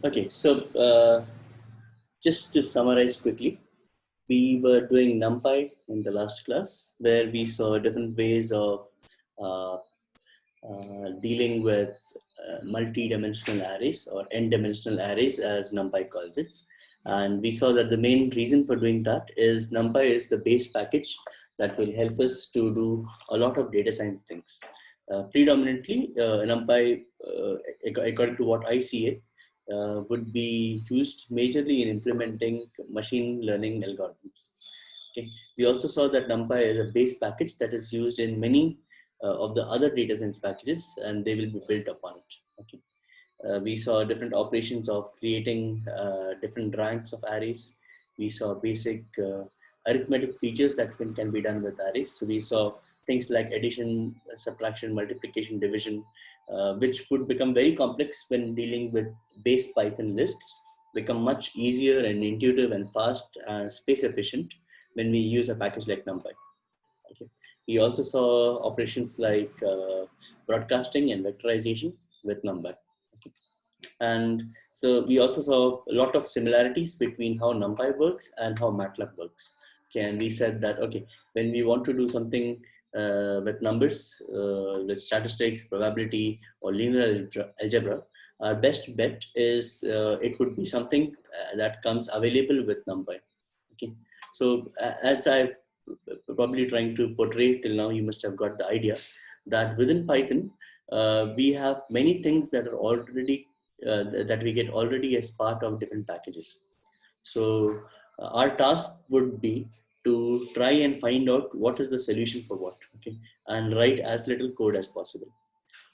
Okay, so just to summarize quickly, we were doing NumPy in the last class, where we saw different ways of uh, dealing with multi-dimensional arrays or n-dimensional arrays, as NumPy calls it. And we saw that the main reason for doing that is NumPy is the base package that will help us to do a lot of data science things. Predominantly, NumPy, according to what I see it, would be used majorly in implementing machine learning algorithms. Okay. We also saw that NumPy is a base package that is used in many of the other data science packages, and they will be built upon it. Okay. We saw different operations of creating different ranks of arrays. We saw basic arithmetic features that can be done with arrays. So we saw things like addition, subtraction, multiplication, division, which would become very complex when dealing with base Python lists, become much easier and intuitive and fast and space efficient when we use a package like NumPy. Okay. We also saw operations like broadcasting and vectorization with NumPy. Okay. And so we also saw a lot of similarities between how NumPy works and how MATLAB works. Okay, and we said that, okay, when we want to do something with numbers, with statistics, probability, or linear algebra, our best bet is it would be something that comes available with NumPy. Okay, so as I probably trying to portray till now, you must have got the idea that within Python, we have many things that are already that we get already as part of different packages. So our task would be to try and find out what is the solution for what, okay, and write as little code as possible.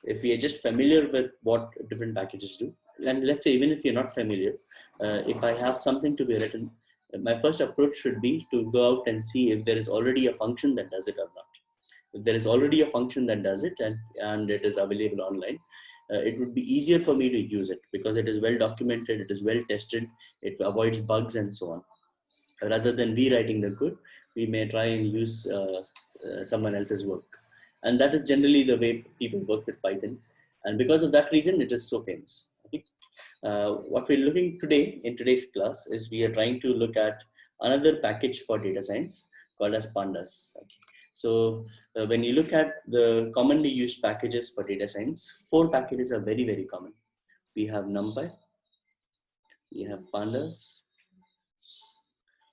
If we are just familiar with what different packages do, and let's say even if you're not familiar, if I have something to be written, my first approach should be to go out and see if there is already a function that does it or not. If there is already a function that does it and it is available online, it would be easier for me to use it because it is well documented, it is well tested, it avoids bugs and so on. Rather than rewriting the code, we may try and use someone else's work. And that is generally the way people work with Python. And because of that reason, it is so famous. Okay? What we're looking today in today's class is we are trying to look at another package for data science called as Pandas. Okay. So when you look at the commonly used packages for data science, 4 packages are very, very common. We have NumPy, we have Pandas,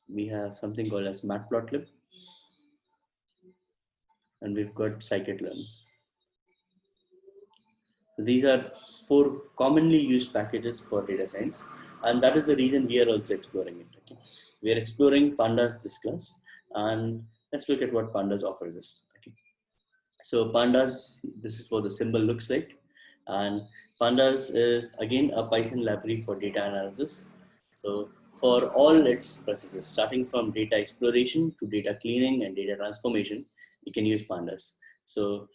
we have something called as Matplotlib, and we've got scikit-learn. So these are 4 commonly used packages for data science, and that is the reason we are also exploring it. Okay? We are exploring Pandas this class, and let's look at what Pandas offers us. Okay? So Pandas, this is what the symbol looks like, and Pandas is again a Python library for data analysis. So for all its processes, starting from data exploration to data cleaning and data transformation, you can use Pandas. So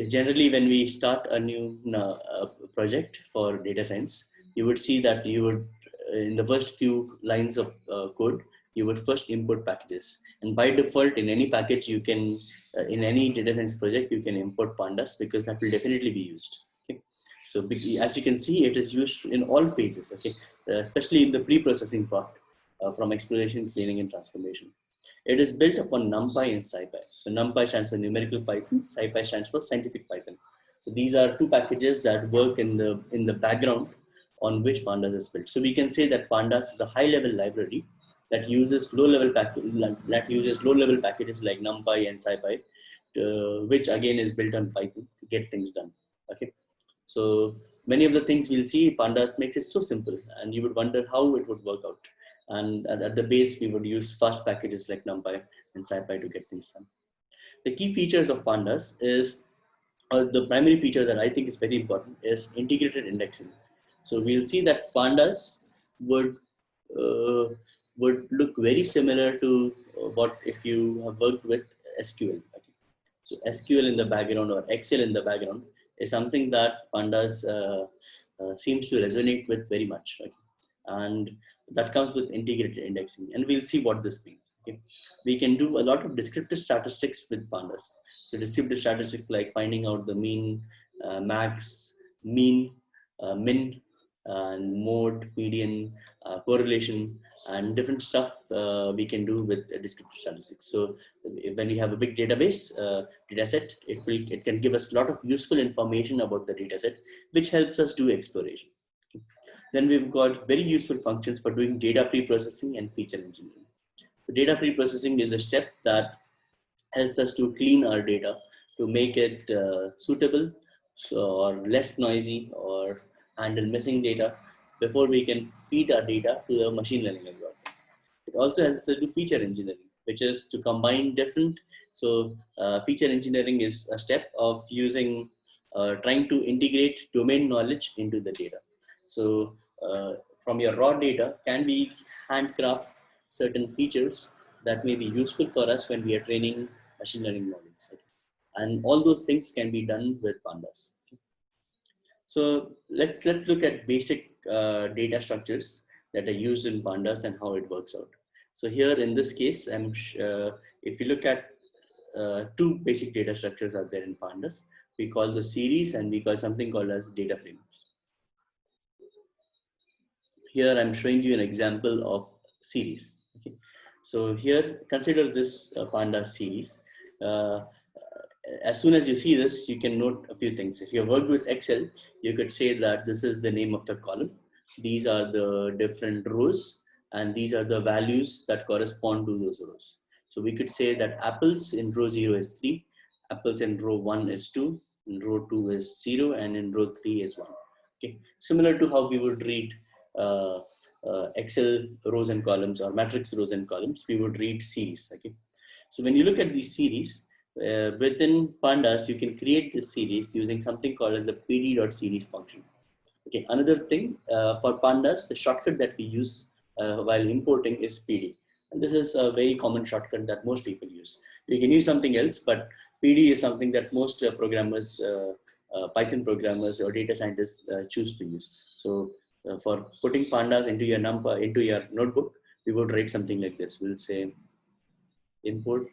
generally, when we start a new project for data science, you would see that you would, in the first few lines of code, you would first import packages. And by default, in any package, you can, in any data science project, you can import Pandas because that will definitely be used. Okay. So as you can see, it is used in all phases, okay, especially in the pre-processing part, from exploration, cleaning, and transformation. It is built upon NumPy and SciPy. So NumPy stands for numerical Python, SciPy stands for scientific Python. So these are 2 packages that work in the background on which Pandas is built. So we can say that Pandas is a high-level library that uses low-level packages like NumPy and SciPy, which again is built on Python to get things done. Okay. So many of the things we'll see, Pandas makes it so simple, and you would wonder how it would work out. And at the base, we would use fast packages like NumPy and SciPy to get things done. The key features of Pandas is, the primary feature that I think is very important is integrated indexing. So we'll see that Pandas would look very similar to what if you have worked with SQL. Okay. So SQL in the background or Excel in the background is something that Pandas seems to resonate with very much. Okay. And that comes with integrated indexing, and we'll see what this means. Okay. We can do a lot of descriptive statistics with pandas. So descriptive statistics like finding out the mean, max, mean, min, and mode, median, correlation, and different stuff we can do with descriptive statistics. So when we have a big database, data set, it can give us a lot of useful information about the data set, which helps us do exploration. Okay. Then we've got very useful functions for doing data pre-processing and feature engineering. So data pre-processing is a step that helps us to clean our data to make it suitable or less noisy or handle missing data before we can feed our data to the machine learning algorithm. It also helps us do feature engineering, which is to combine different. So feature engineering is a step of using, trying to integrate domain knowledge into the data. So from your raw data, can we handcraft certain features that may be useful for us when we are training machine learning models? And all those things can be done with pandas. So let's look at basic data structures that are used in pandas and how it works out. So here in this case, if you look at two basic data structures are there in pandas. We call the series and we call something called as data frames. Here I'm showing you an example of series. Okay. So here consider this pandas series. Uh, as soon as you see this, you can note a few things. If you have worked with Excel, you could say that this is the name of the column. These are the different rows, and these are the values that correspond to those rows. So we could say that apples in row 0 is 3, apples in row 1 is 2, in row 2 is 0, and in row 3 is 1. Okay. Similar to how we would read uh, Excel rows and columns or matrix rows and columns, we would read series. Okay. So when you look at these series, within pandas, you can create this series using something called as the pd.series function. Okay, another thing for pandas, the shortcut that we use while importing is pd. And this is a very common shortcut that most people use. You can use something else, but pd is something that most programmers, Python programmers or data scientists choose to use. So for putting pandas into your into your notebook, we would write something like this. We'll say import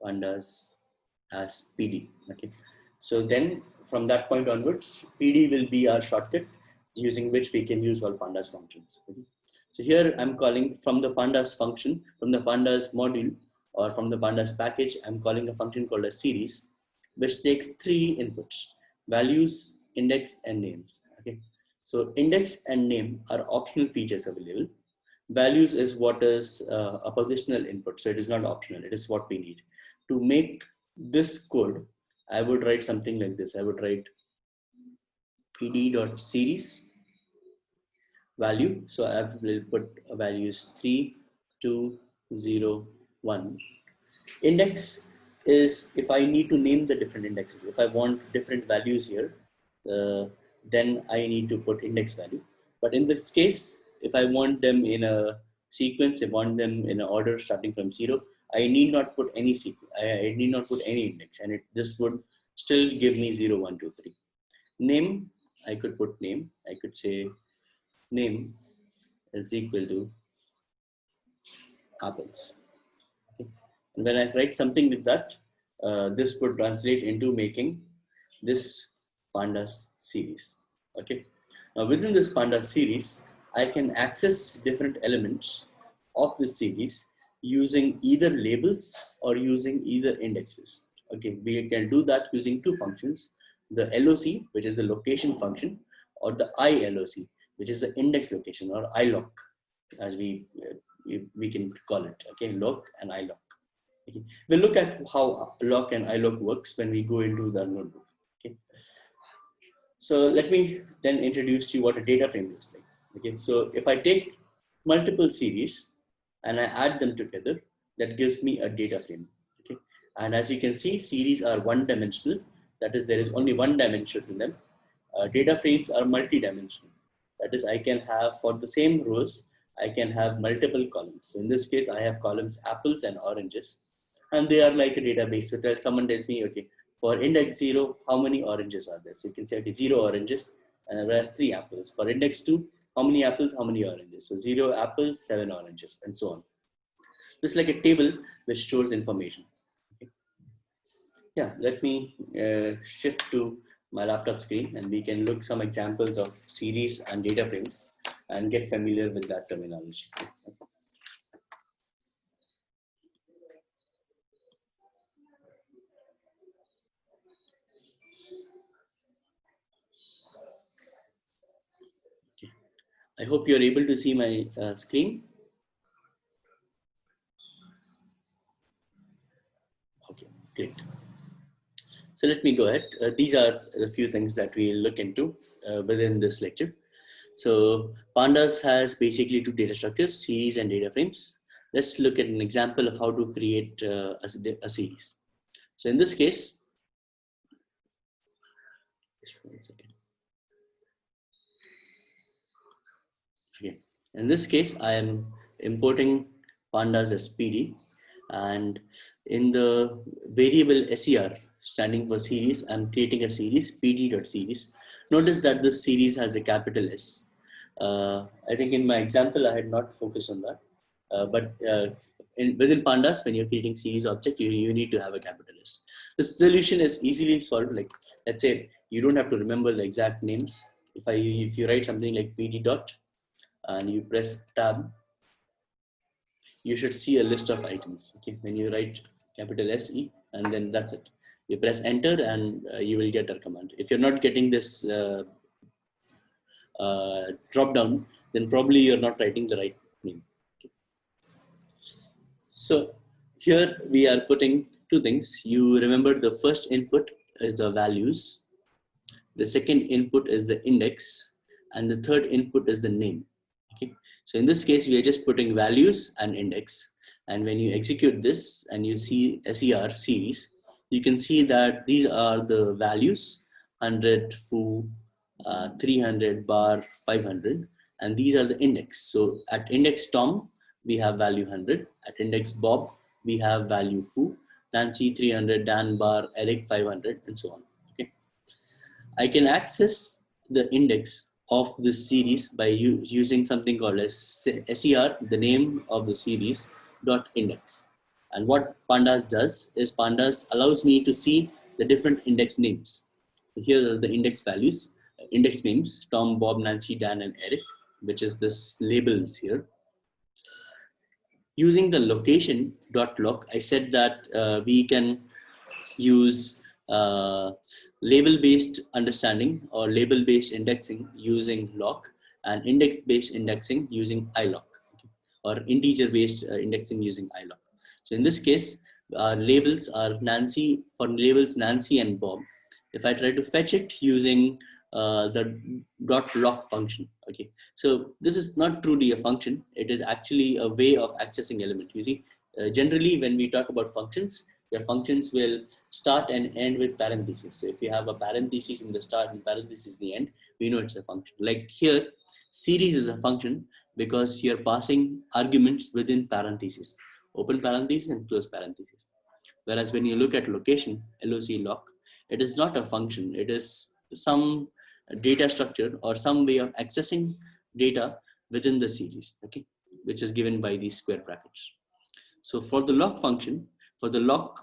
pandas as PD. Okay. So then from that point onwards, PD will be our shortcut using which we can use all pandas functions. Okay. So here I'm calling from the pandas function, from the pandas module or from the pandas package, I'm calling a function called a series, which takes three inputs: values, index, and names. Okay. So index and name are optional features available. Values is what is a positional input, so it is not optional, it is what we need. To make this code, I would write something like this. I would write pd.series value. So I will put values 3, 2, 0, 1. Index is if I need to name the different indexes. If I want different values here, then I need to put index value. But in this case, if I want them in a sequence, I want them in an order starting from 0, I need not put any sequence. I need not put any index, and this would still give me 0, 1, 2, 3. Name, I could put name. I could say name is equal to apples. Okay. And when I write something with that, this would translate into making this pandas series. Okay. Now within this pandas series, I can access different elements of this series using either labels or using either indexes. Okay, we can do that using two functions: the LOC, which is the location function, or the ILOC, which is the index location, or ILOC, as we can call it. Okay, loc and ILOC. Okay. We'll look at how loc and ILOC works when we go into the notebook. Okay. So let me then introduce you what a data frame looks like. Okay, so if I take multiple series and I add them together, that gives me a data frame. Okay, and as you can see, series are one-dimensional. That is, there is only one dimension to them. Data frames are multi-dimensional. That is, I can have for the same rows, I can have multiple columns. So in this case, I have columns apples and oranges, and they are like a database. So someone tells me, okay, for index 0, how many oranges are there? So you can say, okay, 0 oranges, and I have 3 apples. For index 2, How many apples, how many oranges? So 0 apples, 7 oranges, and so on. It's like a table which stores information. Okay. Yeah, let me shift to my laptop screen and we can look some examples of series and data frames and get familiar with that terminology. Okay. I hope you're able to see my screen. Okay, great. So let me go ahead. These are a few things that we'll look into within this lecture. So Pandas has basically two data structures, series and data frames. Let's look at an example of how to create a series. So in this case, just 1 second. Okay. In this case, I am importing pandas as PD, and in the variable SER standing for series, I'm creating a series PD.series. Notice that this series has a capital S. I think in my example, I had not focused on that, within pandas, when you're creating series object, you need to have a capital S. The solution is easily solved. Like, let's say you don't have to remember the exact names. If you write something like PD dot and you press tab, you should see a list of items. Okay, when you write capital SE, and then that's it. You press enter and you will get a command. If you're not getting this drop down, then probably you're not writing the right name. Okay. So here we are putting two things. You remember the first input is the values, the second input is the index, and the third input is the name. Okay, so in this case we are just putting values and index, and when you execute this and you see SER series, you can see that these are the values: 100, foo, 300, bar, 500, and these are the index. So at index Tom we have value 100, at index Bob we have value foo, Nancy 300, Dan, bar, Eric 500, and so on. Okay, I can access the index of this series by using something called as SER, the name of the series, dot index. And what Pandas does is Pandas allows me to see the different index names. So here are the index values, index names: Tom, Bob, Nancy, Dan, and Eric, which is this labels here. Using the location dot loc, I said that we can use label-based understanding or label-based indexing using loc, and index-based indexing using iloc, okay, or integer-based indexing using iloc. So in this case, labels are Nancy, for labels Nancy and Bob. If I try to fetch it using the dot loc function, okay, so this is not truly a function. It is actually a way of accessing element. You see, generally when we talk about functions, your functions will start and end with parentheses. So if you have a parenthesis in the start and parenthesis in the end, we know it's a function. Like here, series is a function because you're passing arguments within parentheses, open parentheses and close parentheses. Whereas when you look at location, loc, it is not a function. It is some data structure or some way of accessing data within the series, okay, which is given by these square brackets. So for the loc function, for the loc,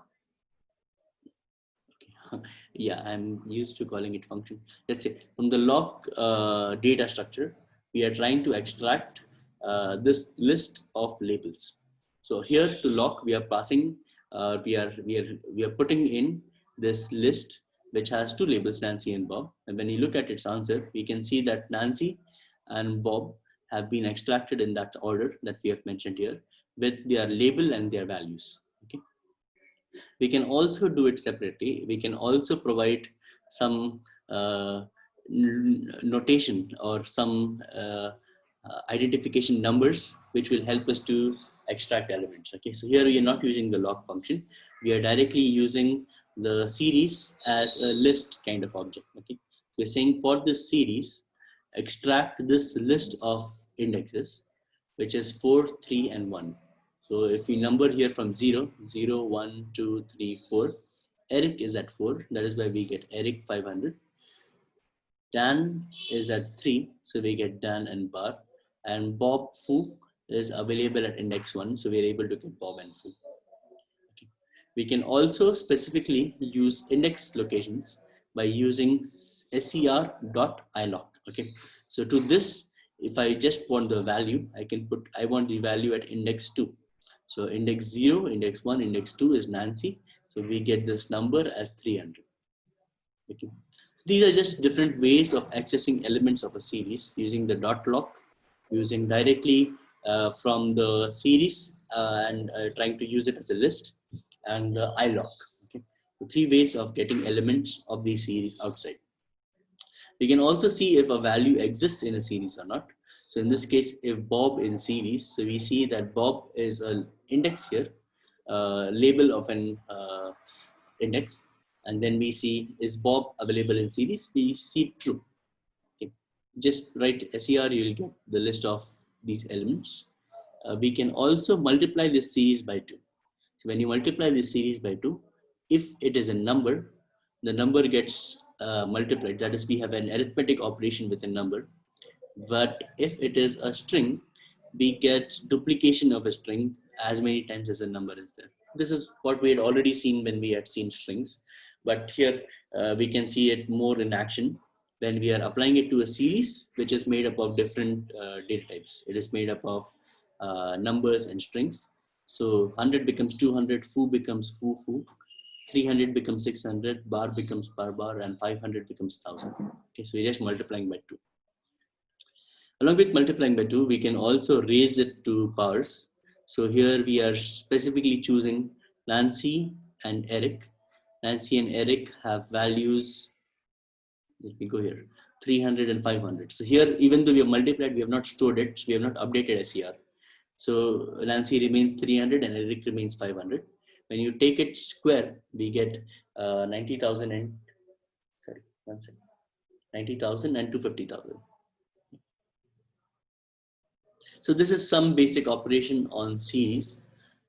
yeah, I'm used to calling it function. Let's say from the loc data structure, we are trying to extract this list of labels. So here to loc, we are passing, we are putting in this list which has two labels, Nancy and Bob. And when you look at its answer, we can see that Nancy and Bob have been extracted in that order that we have mentioned here with their label and their values. Okay. We can also do it separately. We can also provide some notation or some identification numbers which will help us to extract elements. Okay, so here we are not using the loc function. We are directly using the series as a list kind of object. Okay, so we're saying for this series, extract this list of indexes, which is 4, 3, and 1. So if we number here from 0, 0, 1, 2, 3, 4, Eric is at 4. That is why we get Eric 500. Dan is at 3, so we get Dan and Bar. And Bob Foo is available at index 1, so we're able to get Bob and Foo. Okay. We can also specifically use index locations by using ser.iloc. Okay, so to this, if I just want the value, I want the value at index 2. So index 0, index 1, index 2 is Nancy. So we get this number as 300. Okay. So these are just different ways of accessing elements of a series using the dot lock, using directly from the series and trying to use it as a list, and the iloc. Okay. So 3 ways of getting elements of the series outside. We can also see if a value exists in a series or not. So in this case, if Bob in series, so we see that Bob is an index here, label of an index, and then we see is Bob available in series. We see true. Okay. Just write ser, you'll get the list of these elements. We can also multiply this series by 2. So when you multiply this series by 2, if it is a number, the number gets multiplied. That is, we have an arithmetic operation with a number. But if it is a string, we get duplication of a string as many times as a number is there. This is what we had already seen when we had seen strings. But here we can see it more in action when we are applying it to a series, which is made up of different data types. It is made up of numbers and strings. So 100 becomes 200, foo becomes foo foo, 300 becomes 600, bar becomes bar bar, and 500 becomes 1000. Okay, so we're just multiplying by 2. Along with multiplying by 2, we can also raise it to powers. So here we are specifically choosing Nancy and Eric. Nancy and Eric have values, let me go here, 300 and 500. So here, even though we have multiplied, we have not stored it, so we have not updated SCR. So Nancy remains 300 and Eric remains 500. When you take it square, we get 90,000 and, sorry, 90,000 and 250,000. So this is some basic operation on series.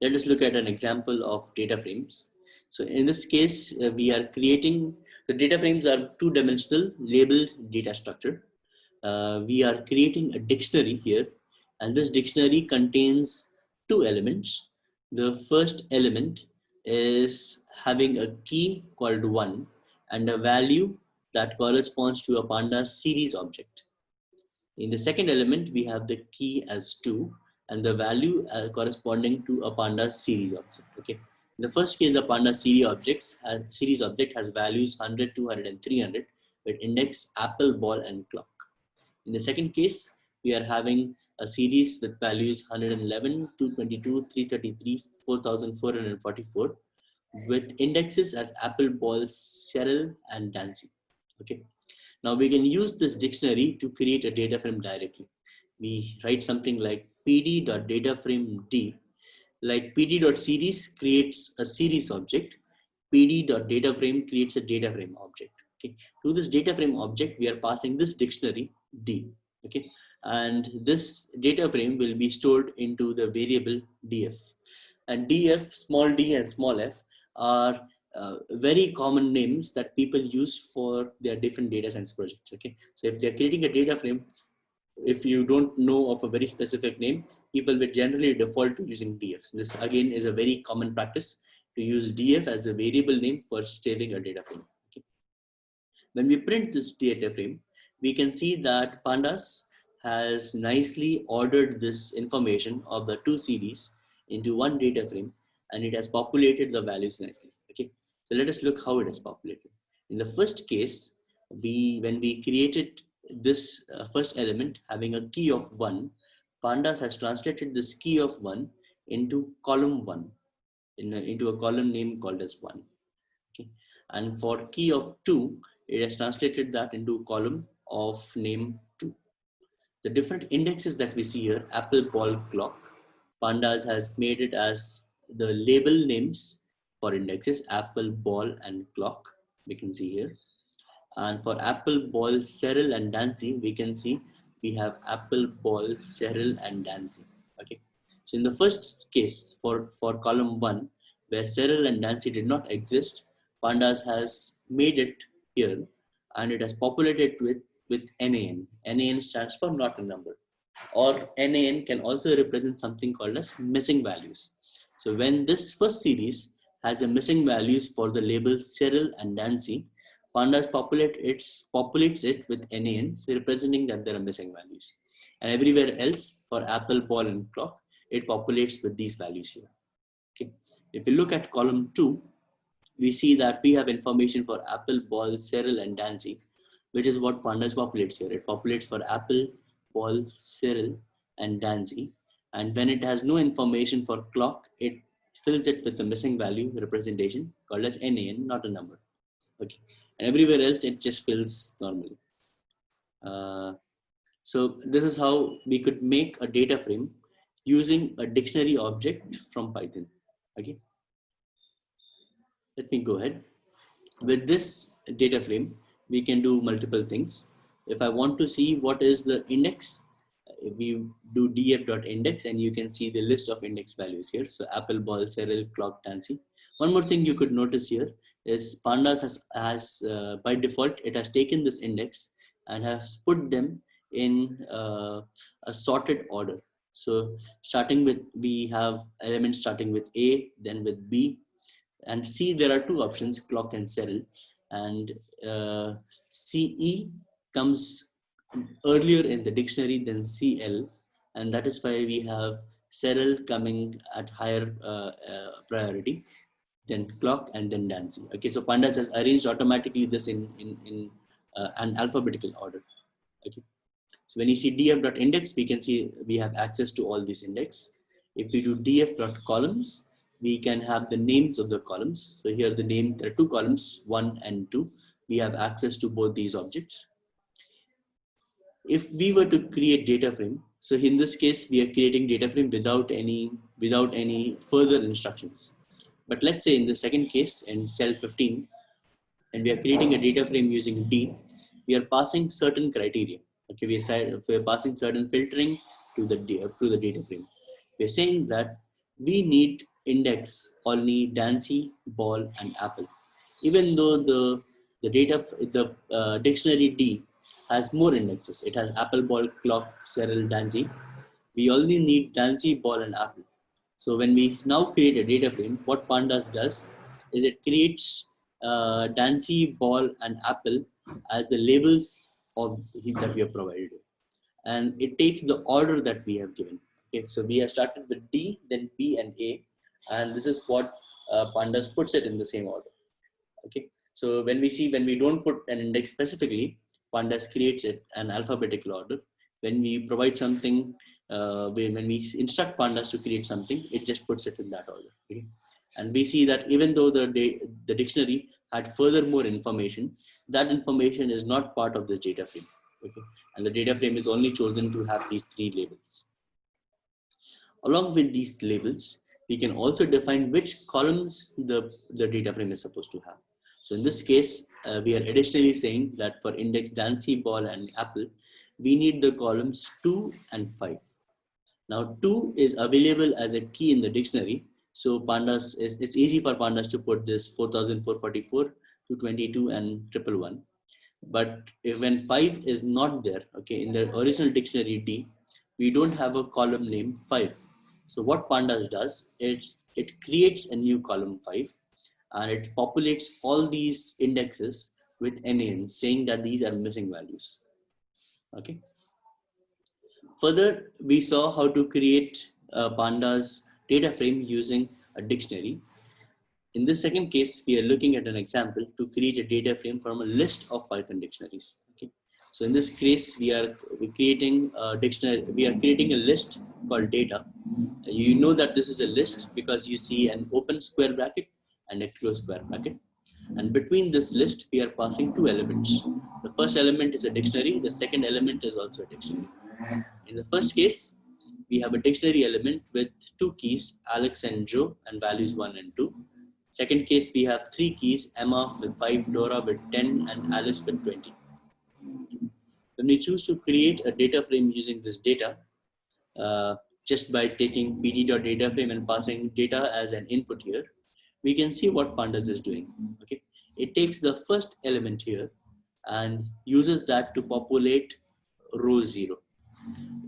Let us look at an example of data frames. So in this case, we are creating, the data frames are two-dimensional labeled data structure. We are creating a dictionary here, and this dictionary contains 2 elements. The first element is having a key called 1 and a value that corresponds to a pandas series object. In the second element, we have the key as 2 and the value corresponding to a pandas series object. Okay. In the first case, the pandas series object has values 100, 200, and 300 with index, apple, ball, and clock. In the second case, we are having a series with values 111, 222, 333, 4444 with indexes as apple, ball, Cheryl, and Dancy. Okay. Now we can use this dictionary to create a data frame directly. We write something like pd.dataframed, like pd.series creates a series object, pd.dataframe creates a data frame object. Okay. To this data frame object, we are passing this dictionary d. Okay. And this data frame will be stored into the variable df. And df, small d and small f are very common names that people use for their different data science projects. Okay, so if they're creating a data frame, if you don't know of a very specific name, people will generally default to using df. This again is a very common practice to use df as a variable name for saving a data frame. Okay. When we print this data frame, we can see that pandas has nicely ordered this information of the 2 series into one data frame, and it has populated the values nicely. Okay, so let us look how it is populated. In the first case, when we created this first element having a key of 1, pandas has translated this key of 1 into column 1, into a column name called as 1. Okay. And for key of 2, it has translated that into column of name 2. The different indexes that we see here, apple, ball, clock, pandas has made it as the label names for indexes, apple, ball, and clock, we can see here. And for apple, ball, Cheryl, and Dancy, we can see we have apple, ball, Cheryl, and Dancy. Okay. So in the first case, for column 1, where Cheryl and Dancy did not exist, pandas has made it here, and it has populated with with NaN. NaN stands for not a number. Or NaN can also represent something called as missing values. So when this first series has a missing values for the labels Cyril and Nancy, Pandas populates it with NaNs representing that there are missing values. And everywhere else for apple, ball, and clock, it populates with these values here. Okay. If you look at column 2, we see that we have information for apple, ball, Cyril, and Dancy, which is what Pandas populates here. It populates for apple, ball, Cyril, and Dancy. And when it has no information for clock, it fills it with a missing value representation called as NaN, not a number. Okay. And everywhere else, it just fills normally. So this is how we could make a data frame using a dictionary object from Python. Okay. Let me go ahead. With this data frame, we can do multiple things. If I want to see what is the index, we do df.index and you can see the list of index values here. So apple, ball, Cyril, clock, Dancy. One more thing you could notice here is Pandas has by default, it has taken this index and has put them in a sorted order. So starting with, we have elements starting with A, then with B, and C, there are two options, clock and Cyril, and CE comes earlier in the dictionary than CL, and that is why we have Cyril coming at higher priority than clock and then Dancy. Okay, so Pandas has arranged automatically this in an alphabetical order. Okay. So when you see df.index, we can see we have access to all these index. If we do df.columns, we can have the names of the columns. So here the name, there are two columns, 1 and 2. We have access to both these objects. If we were to create data frame, so in this case, we are creating data frame without any further instructions. But let's say in the second case, in cell 15, and we are creating a data frame using D, we are passing certain criteria. Okay, we are passing certain filtering to the data frame. We are saying that we need index only Dancy, ball, and apple. Even though the dictionary D has more indexes. It has apple, ball, clock, Cyril, Dancy. We only need Dancy, ball, and apple. So when we now create a data frame, what Pandas does is it creates Dancy, ball, and apple as the labels that we have provided, and it takes the order that we have given. Okay, so we have started with D, then B and A, and this is what Pandas puts it in the same order. Okay, so when we don't put an index specifically, Pandas creates it an alphabetical order. When we provide something, when we instruct Pandas to create something, it just puts it in that order. Okay? And we see that even though the dictionary had further more information, that information is not part of this data frame. Okay? And the data frame is only chosen to have these three labels. Along with these labels, we can also define which columns the data frame is supposed to have. So in this case, we are additionally saying that for index Dancy, ball, and apple, we need the columns 2 and 5. Now 2 is available as a key in the dictionary. So Pandas it's easy for Pandas to put this 4444 to 22 and 111. But when 5 is not there, okay, in the original dictionary D, we don't have a column name 5. So what Pandas does is it creates a new column 5 and it populates all these indexes with NaN, saying that these are missing values. Okay. Further, we saw how to create a Pandas data frame using a dictionary. In this second case, we are looking at an example to create a data frame from a list of Python dictionaries. Okay. So in this case, we are creating a dictionary. We are creating a list called data. You know that this is a list because you see an open square bracket and a closed square bracket. And between this list, we are passing two elements. The first element is a dictionary. The second element is also a dictionary. In the first case, we have a dictionary element with two keys, Alex and Joe, and values 1 and 2. Second case, we have three keys, Emma with 5, Dora with 10, and Alice with 20. When we choose to create a data frame using this data, just by taking pd.dataframe and passing data as an input here, we can see what Pandas is doing. Okay, it takes the first element here and uses that to populate row 0.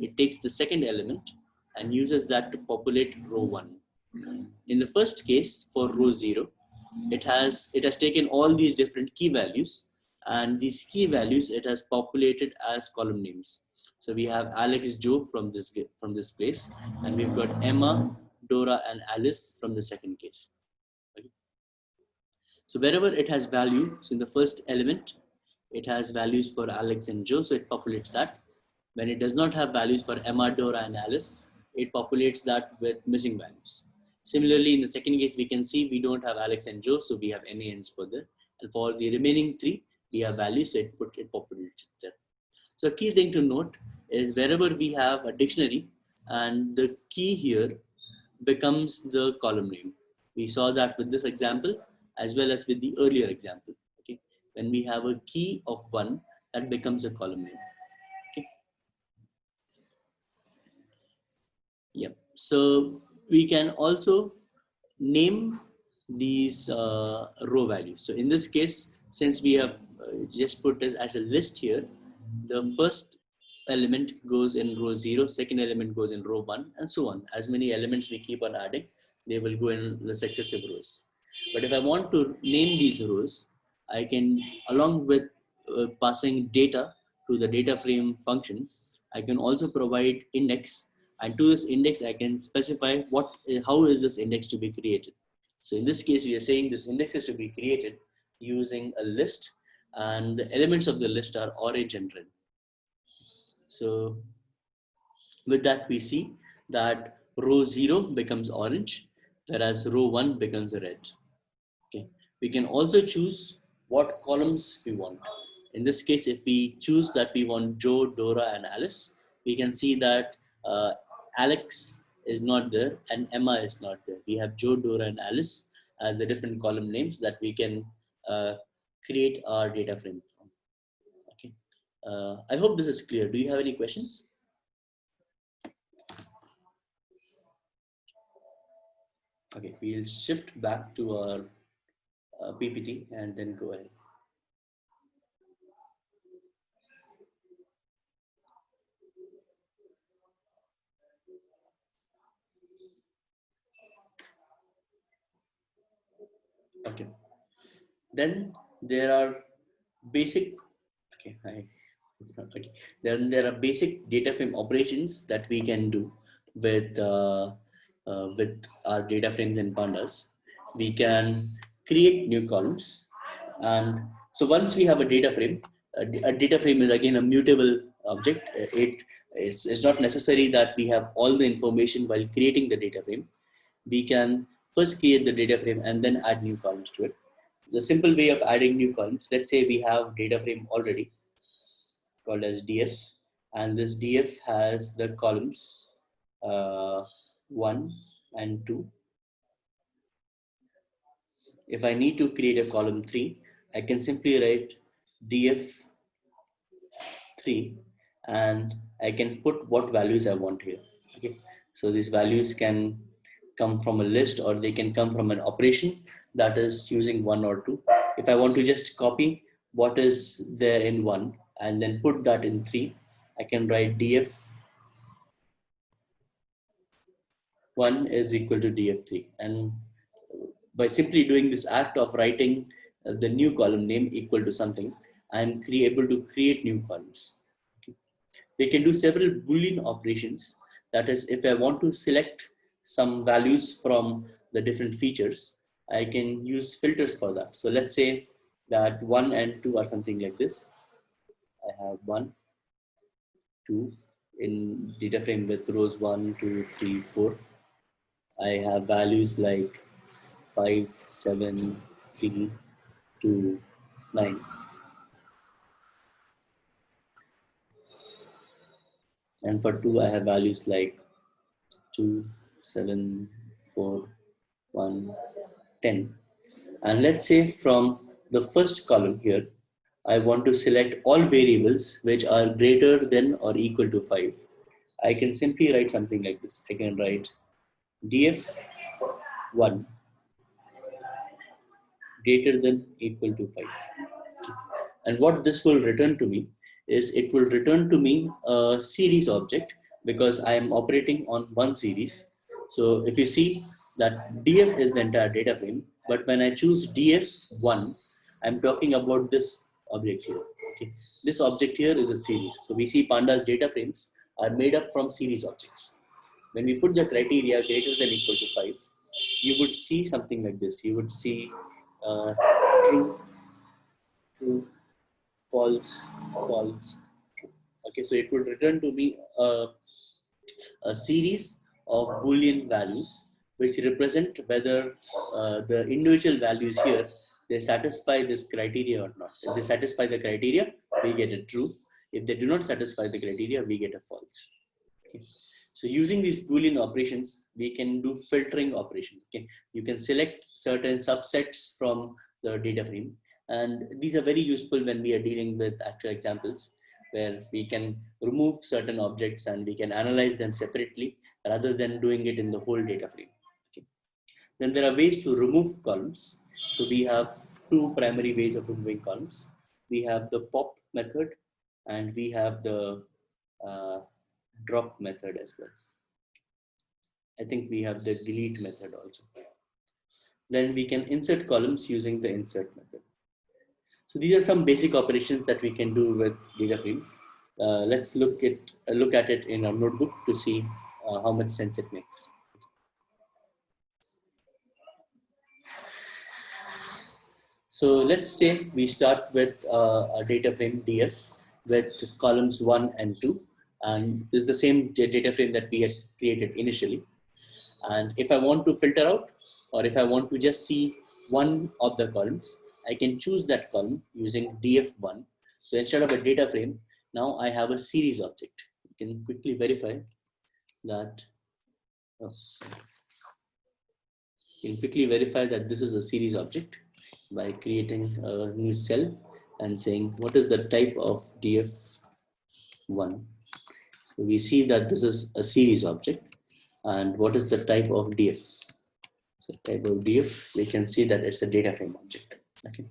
It takes the second element and uses that to populate row 1. In the first case, for row 0, it has taken all these different key values, and these key values it has populated as column names. So we have Alex, Joe from this place, and we've got Emma, Dora, and Alice from the second case. Okay. So wherever it has value, so in the first element, it has values for Alex and Joe, so it populates that. When it does not have values for Emma, Dora, and Alice, it populates that with missing values. Similarly, in the second case, we can see we don't have Alex and Joe, so we have NaNs for there. And for the remaining 3, we have values, so it populates there. So a key thing to note is wherever we have a dictionary, and the key here becomes the column name. We saw that with this example as well as with the earlier example. Okay, when we have a key of 1, that becomes a column name. Okay. Yep. So we can also name these row values. So in this case, since we have just put this as a list here, the first element goes in row 0, second element goes in row 1, and so on. As many elements we keep on adding, they will go in the successive rows. But if I want to name these rows, I can, along with passing data to the data frame function, I can also provide index, and to this index I can specify how is this index to be created. So in this case, we are saying this index is to be created using a list, and the elements of the list are orange and red. So with that, we see that row 0 becomes orange, whereas row 1 becomes red. Okay. We can also choose what columns we want. In this case, if we choose that we want Joe, Dora, and Alice, we can see that Alex is not there and Emma is not there. We have Joe, Dora, and Alice as the different column names that we can create our data frame from. Okay. I hope this is clear. Do you have any questions? Okay, we'll shift back to our PPT and then go ahead. Okay. Then there are basic. Okay, okay. Then there are basic data frame operations that we can do with our data frames in Pandas. We can create new columns, and so once we have a data frame, a data frame is again a mutable object. It's not necessary that we have all the information while creating the data frame. We can first create the data frame and then add new columns to it. The simple way of adding new columns, let's say we have data frame already called as df, and this df has the columns 1 and 2. If I need to create a column 3, I can simply write df 3 and I can put what values I want here. Okay, so these values can come from a list or they can come from an operation that is using 1 or 2. If I want to just copy what is there in 1 and then put that in 3, I can write df 1 is equal to df3, and by simply doing this act of writing the new column name equal to something, I'm able to create new columns. Okay. We can do several Boolean operations. That is, if I want to select some values from the different features, I can use filters for that. So let's say that 1 and 2 are something like this. I have 1, 2 in data frame with rows 1, 2, 3, 4. I have values like 5, 7, 3, 2, 9. And for 2, I have values like 2, 7, 4, 1, 10. And let's say from the first column here, I want to select all variables which are greater than or equal to 5. I can simply write something like this. I can write df1 greater than equal to 5. And what this will return to me is it will return to me a series object because I am operating on one series. So if you see that df is the entire data frame, but when I choose df1, I'm talking about this object here. Okay. This object here is a series. So we see pandas data frames are made up from series objects. When we put the criteria greater than equal to 5, you would see something like this. You would see uh, true, true, false, false. Okay, so it would return to me a series of Boolean values which represent whether the individual values here, they satisfy this criteria or not. If they satisfy the criteria, we get a true. If they do not satisfy the criteria, we get a false. Okay. So using these Boolean operations, we can do filtering operations. Okay. You can select certain subsets from the data frame. And these are very useful when we are dealing with actual examples where we can remove certain objects and we can analyze them separately rather than doing it in the whole data frame. Okay. Then there are ways to remove columns. So we have two primary ways of removing columns. We have the pop method and we have the uh, drop method as well. I think we have the delete method also. Then we can insert columns using the insert method. So these are some basic operations that we can do with data frame. Let's look at it in our notebook to see how much sense it makes. So let's say we start with a data frame df with columns 1 and 2, and this is the same data frame that we had created initially. And if I want to filter out, or if I want to just see one of the columns, I can choose that column using df1. So instead of a data frame, now I have a series object. You can quickly verify that. Oh, you can quickly verify that this is a series object by creating a new cell and saying what is the type of df1. So we see that this is a series object, and what is the type of df. So type of df, we can see that it's a data frame object. Okay.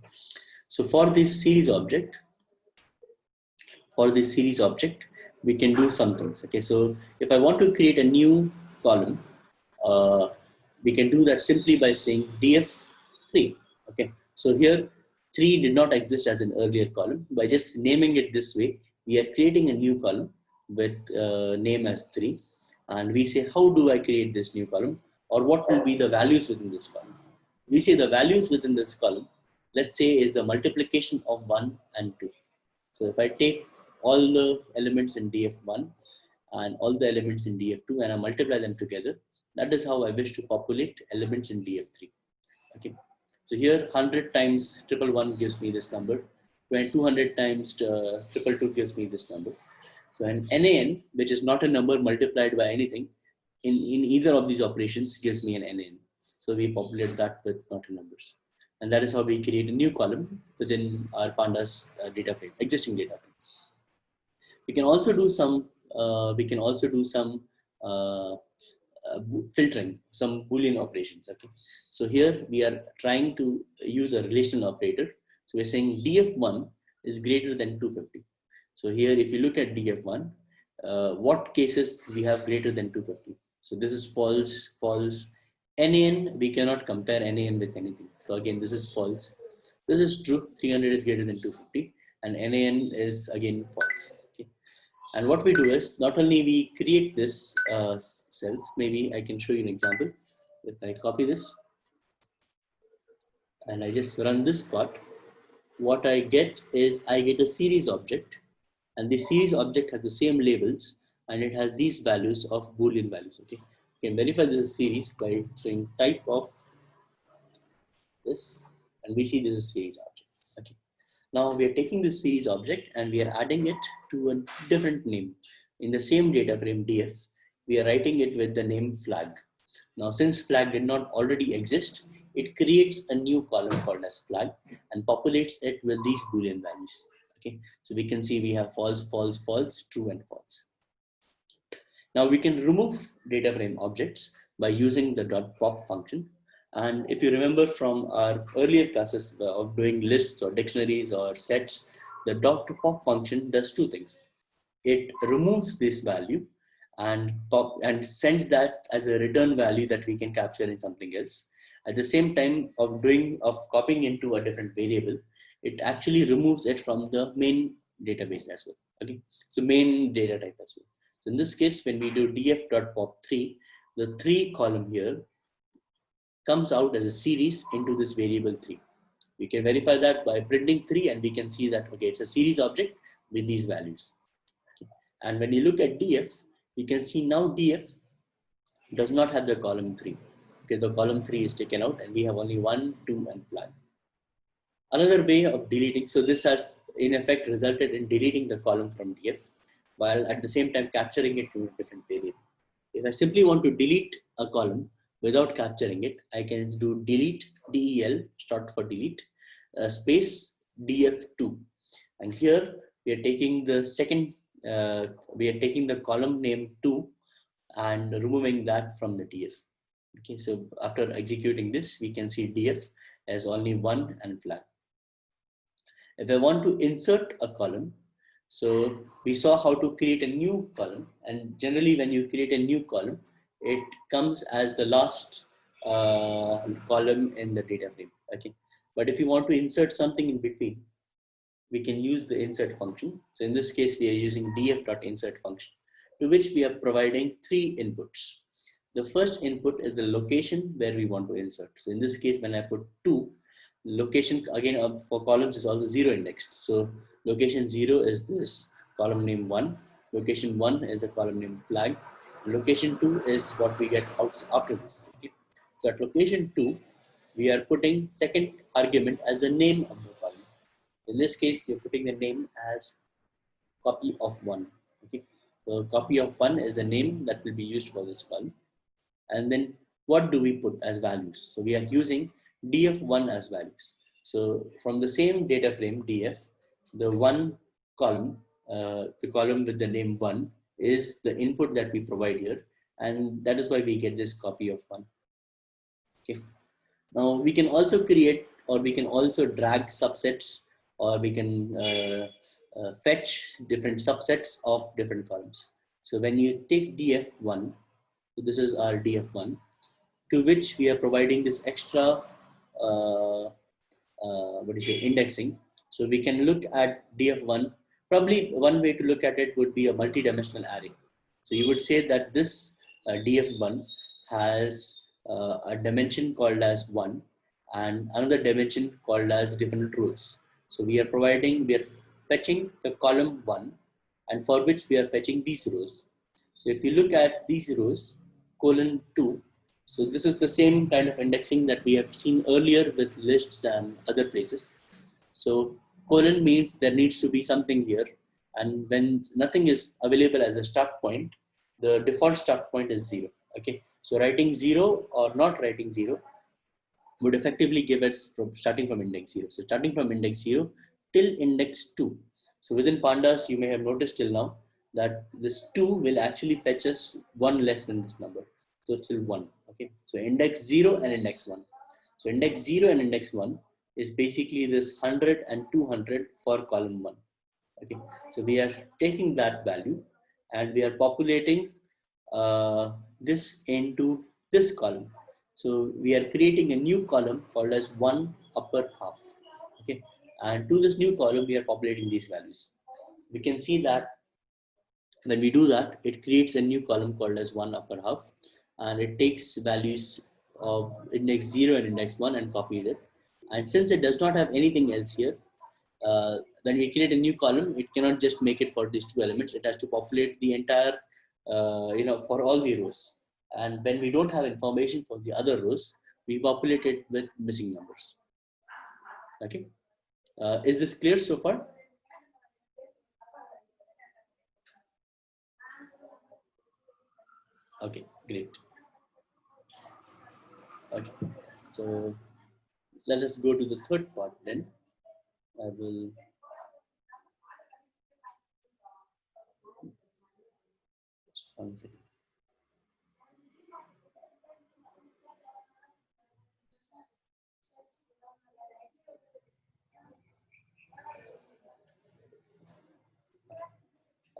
So for this series object, we can do some things. Okay. So if I want to create a new column, uh, we can do that simply by saying df3. Okay. So here 3 did not exist as an earlier column. By just naming it this way, we are creating a new column with name as 3. And we say, how do I create this new column? Or what will be the values within this column? We say the values within this column, let's say, is the multiplication of 1 and 2. So if I take all the elements in df1 and all the elements in df2 and I multiply them together, that is how I wish to populate elements in df3. Okay. So here 100 times 111 gives me this number. When 200 times 222 gives me this number. So an NaN, which is not a number multiplied by anything, in either of these operations gives me an NaN. So we populate that with not numbers. And that is how we create a new column within our pandas data frame, existing data frame. We can also do some filtering, some Boolean operations. Okay, so here we are trying to use a relational operator. So we're saying df1 is greater than 250. So here, if you look at df1, what cases we have greater than 250? So this is false, false. NaN, we cannot compare NaN with anything. So again, this is false. This is true. 300 is greater than 250, and NaN is again false. Okay. And what we do is not only we create this cells, maybe I can show you an example. If I copy this and I just run this part, what I get is I get a series object, and the series object has the same labels and it has these values of Boolean values. Okay, you can verify this is series by saying type of this, and we see this is series object. Okay. Now we are taking this series object and we are adding it to a different name. In the same data frame df, we are writing it with the name flag. Now since flag did not already exist, it creates a new column called as flag and populates it with these Boolean values. Okay, so we can see we have false, false, false, true and false. Now we can remove data frame objects by using the .pop function. And if you remember from our earlier classes of doing lists or dictionaries or sets, the .pop function does two things. It removes this value and sends that as a return value that we can capture in something else. At the same time of copying into a different variable, it actually removes it from the main database as well. Okay, so main data type as well. So in this case, when we do df.pop3, the 3 column here comes out as a series into this variable 3. We can verify that by printing 3, and we can see that, okay, it's a series object with these values. Okay. And when you look at df, you can see now df does not have the column 3. Okay, the column 3 is taken out and we have only 1, 2, and flag. Another way of deleting, so this has in effect resulted in deleting the column from df while at the same time capturing it to a different variable. If I simply want to delete a column without capturing it, I can do delete del, short for delete, space df2. And here we are taking the we are taking the column name 2 and removing that from the df. Okay, so after executing this, we can see df as only 1 and flag. If I want to insert a column, so we saw how to create a new column, and generally when you create a new column, it comes as the last column in the data frame. Okay, but if you want to insert something in between, we can use the insert function. So in this case, we are using df.insert function, to which we are providing 3 inputs. The first input is the location where we want to insert. So in this case, when I put 2, location again for columns is also 0 indexed. So location 0 is this column name 1. Location 1 is a column name flag. Location 2 is what we get out after this. Okay? So at location 2, we are putting second argument as the name of the column. In this case, we are putting the name as copy of 1. Okay, so copy of 1 is the name that will be used for this column. And then what do we put as values? So we are using df1 as values. So from the same data frame df, the 1 column, the column with the name 1 is the input that we provide here, and that is why we get this copy of 1. Okay. Now we can also create, or we can also drag subsets, or we can fetch different subsets of different columns. So when you take df1, so this is our df1, to which we are providing this extra indexing. So we can look at df1. Probably one way to look at it would be a multi-dimensional array. So you would say that this df1 has a dimension called as 1 and another dimension called as different rows. So we are fetching the column 1, and for which we are fetching these rows. So if you look at these rows, colon 2, so this is the same kind of indexing that we have seen earlier with lists and other places. So colon means there needs to be something here, and when nothing is available as a start point, the default start point is 0. Okay, so writing 0 or not writing 0 would effectively give us from starting from index 0. So starting from index 0 till index 2. So within pandas, you may have noticed till now that this 2 will actually fetch us 1 less than this number. So it's still 1. Okay, so index 0 and index 1. So index 0 and index 1 is basically this 100 and 200 for column 1. Okay, so we are taking that value and we are populating this into this column. So we are creating a new column called as 1 upper half. Okay, and to this new column we are populating these values. We can see that when we do that, it creates a new column called as 1 upper half, and it takes values of index 0 and index 1 and copies it. And since it does not have anything else here, when we create a new column, it cannot just make it for these 2 elements. It has to populate the entire, for all the rows. And when we don't have information for the other rows, we populate it with missing numbers. Okay. Is this clear so far? Okay, great. Okay, so let us go to the third part then. I will just one second.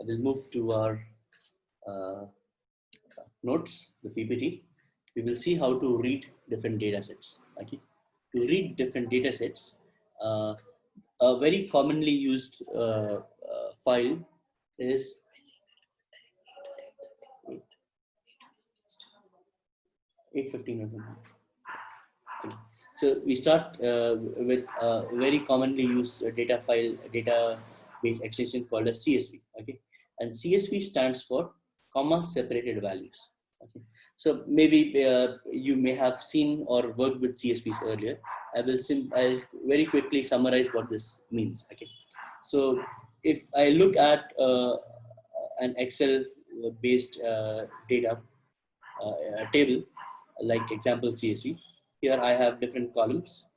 I will move to our uh, notes, the PPT. We will see how to read different data sets. Okay, to read different data sets, a very commonly used file is 815 or something. Okay. So we start with a very commonly used data file, database extension called as CSV. Okay, and CSV stands for comma separated values. Okay, so maybe you may have seen or worked with CSVs earlier. I'll very quickly summarize what this means. Okay, so if I look at an Excel based data table, like example CSV. Here I have different columns,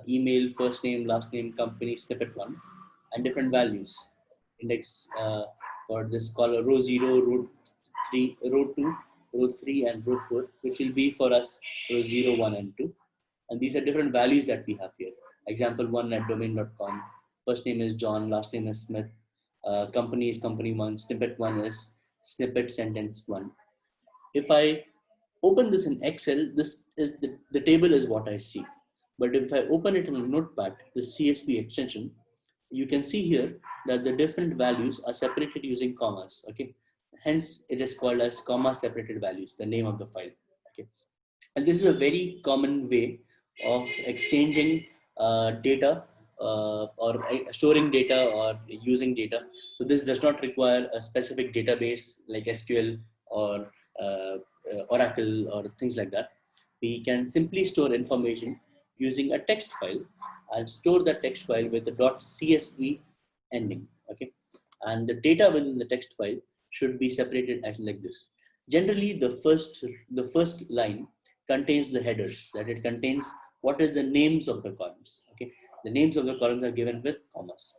email, first name, last name, company, snippet one, and different values. Index for this column, row 0, row 3, row 2, row 3, and row 4, which will be for us row 0, 1, and 2. And these are different values that we have here. Example 1 at domain.com. First name is John, last name is Smith. Company is company 1, snippet 1 is snippet sentence 1. If I open this in Excel, this is the table is what I see. But if I open it in a notepad, the CSV extension, you can see here that the different values are separated using commas. Okay, hence it is called as comma separated values, the name of the file. Okay, and this is a very common way of exchanging data or storing data or using data. So this does not require a specific database like SQL or Oracle or things like that. We can simply store information using a text file and store that text file with the .csv ending. Okay, and the data within the text file should be separated as like this. Generally, the first line contains the headers, that it contains what is the names of the columns. Okay, the names of the columns are given with commas.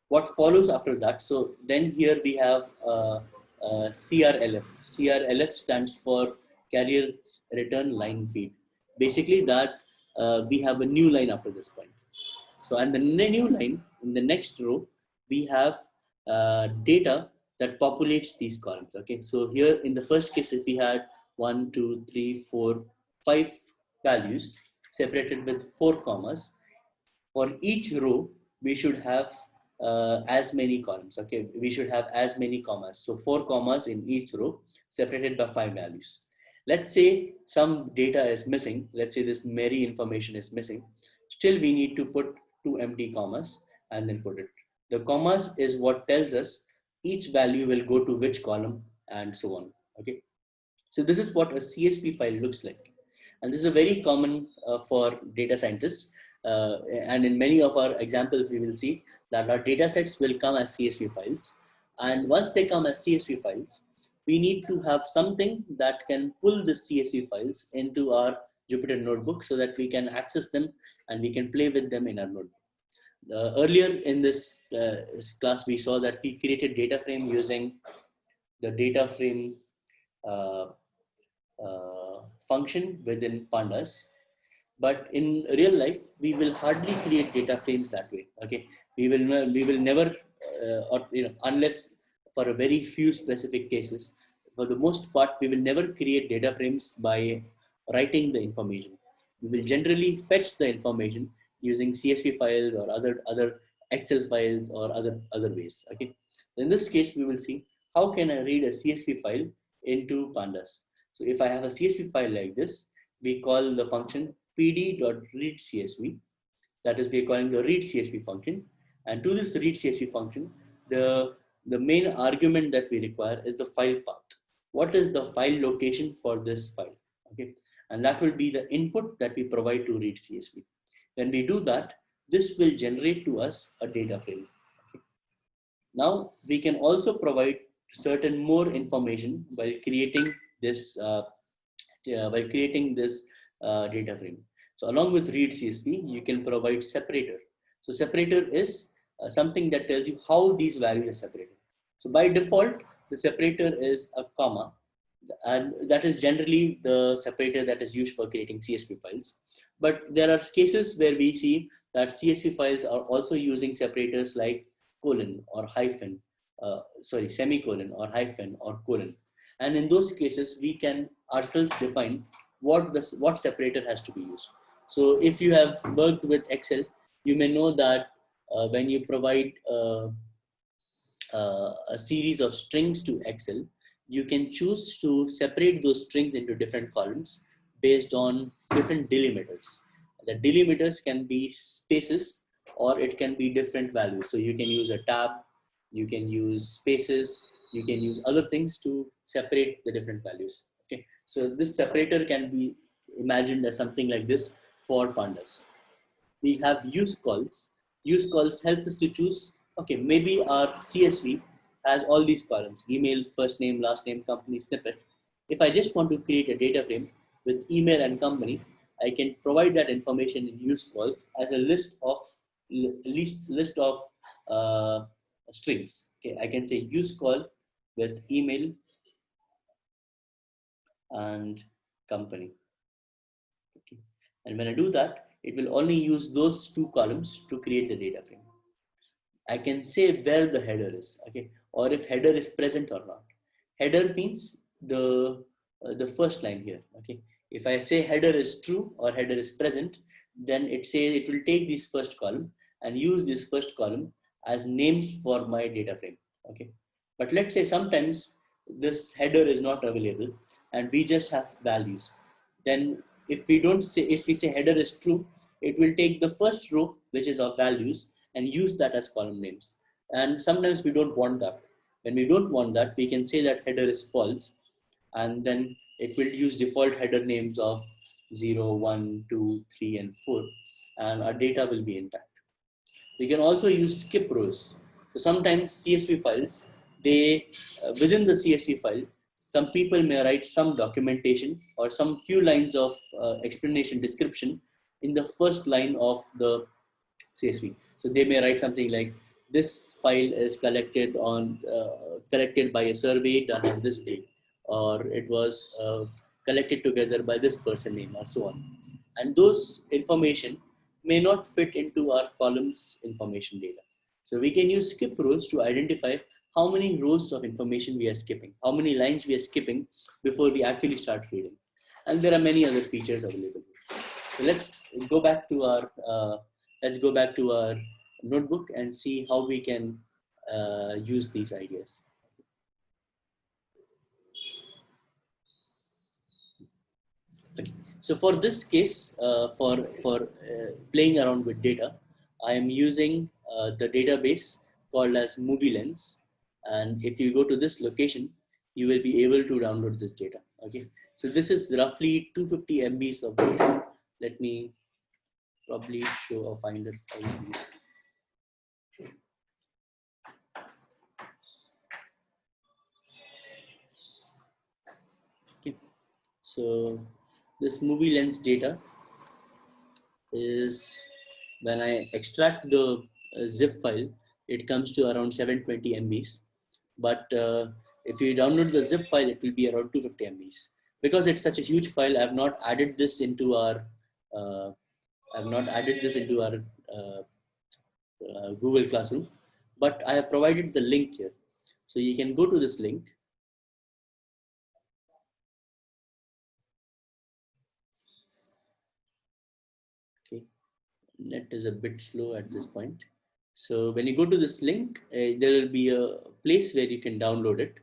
What follows after that? So then here we have CRLF. CRLF stands for carrier return line feed. Basically, that we have a new line after this point. So, and the new line in the next row, we have data that populates these columns. Okay, so here in the first case, if we had 1, 2, 3, 4, 5 values separated with 4 commas, for each row we should have as many columns. Okay, we should have as many commas, so 4 commas in each row separated by 5 values. Let's say some data is missing, let's say this Mary information is missing, still we need to put 2 empty commas and then put it. The commas is what tells us each value will go to which column and so on. Okay, so this is what a CSV file looks like. And this is a very common for data scientists. And in many of our examples, we will see that our data sets will come as CSV files. And once they come as CSV files, we need to have something that can pull the CSV files into our Jupyter notebook so that we can access them and we can play with them in our notebook. Earlier in this class, we saw that we created data frame using the data frame uh, function within pandas. But in real life, we will hardly create data frames that way. Okay, we will never or unless for a very few specific cases. For the most part, we will never create data frames by writing the information. We will generally fetch the information using CSV files or other Excel files or other ways. Okay, in this case, we will see how can I read a CSV file into pandas. So if I have a CSV file like this, we call the function pd.readcsv. That is, we are calling the read CSV function. And to this read CSV function, the main argument that we require is the file path. What is the file location for this file? Okay, and that will be the input that we provide to read CSV. When we do that, this will generate to us a data frame. Okay. Now we can also provide certain more information while creating this data frame. So along with read CSV, you can provide separator. So separator is something that tells you how these values are separated. So by default, the separator is a comma, and that is generally the separator that is used for creating CSV files. But there are cases where we see that CSV files are also using separators like colon or hyphen semicolon or hyphen or colon. And in those cases, we can ourselves define what separator has to be used. So if you have worked with Excel, you may know that when you provide a series of strings to Excel, you can choose to separate those strings into different columns based on different delimiters. The delimiters can be spaces or it can be different values. So you can use a tab, you can use spaces, you can use other things to separate the different values. Okay, so this separator can be imagined as something like this for pandas. We have use calls. Use calls helps us to choose, okay, maybe our CSV has all these columns, email, first name, last name, company, snippet. If I just want to create a data frame with email and company, I can provide that information in use calls as a list of uh, strings. Okay, I can say use call with email and company. Okay. And when I do that, it will only use those two columns to create the data frame. I can say where the header is, okay, or if header is present or not. Header means the first line here, okay. If I say header is true or header is present, then it says it will take this first column and use this first column as names for my data frame, okay. But let's say sometimes this header is not available and we just have values. Then if we say header is true, it will take the first row, which is of values, and use that as column names. And sometimes we don't want that. When we don't want that, we can say that header is false, and then it will use default header names of 0, 1, 2, 3, and 4, and our data will be intact. We can also use skip rows. So sometimes CSV files, within the CSV file, some people may write some documentation or some few lines of explanation description in the first line of the CSV. So they may write something like, this file is collected by a survey done on this day, or it was collected together by this person name, or so on. And those information may not fit into our columns information data. So we can use skip rows to identify how many rows of information we are skipping, how many lines we are skipping before we actually start reading. And there are many other features available. So let's go back to our notebook and see how we can use these ideas. Okay. So for this case, for playing around with data, I am using the database called as Movie Lens, and if you go to this location, you will be able to download this data. Okay. So this is roughly 250 MBs of data. Let me probably show a Finder file. Okay. So this Movie Lens data is, when I extract the zip file, it comes to around 720 MBs. But if you download the zip file, it will be around 250 MBs. Because it's such a huge file, I have not added this into our Google Classroom, but I have provided the link here. So you can go to this link. Okay, net is a bit slow at this point. So when you go to this link, there will be a place where you can download it.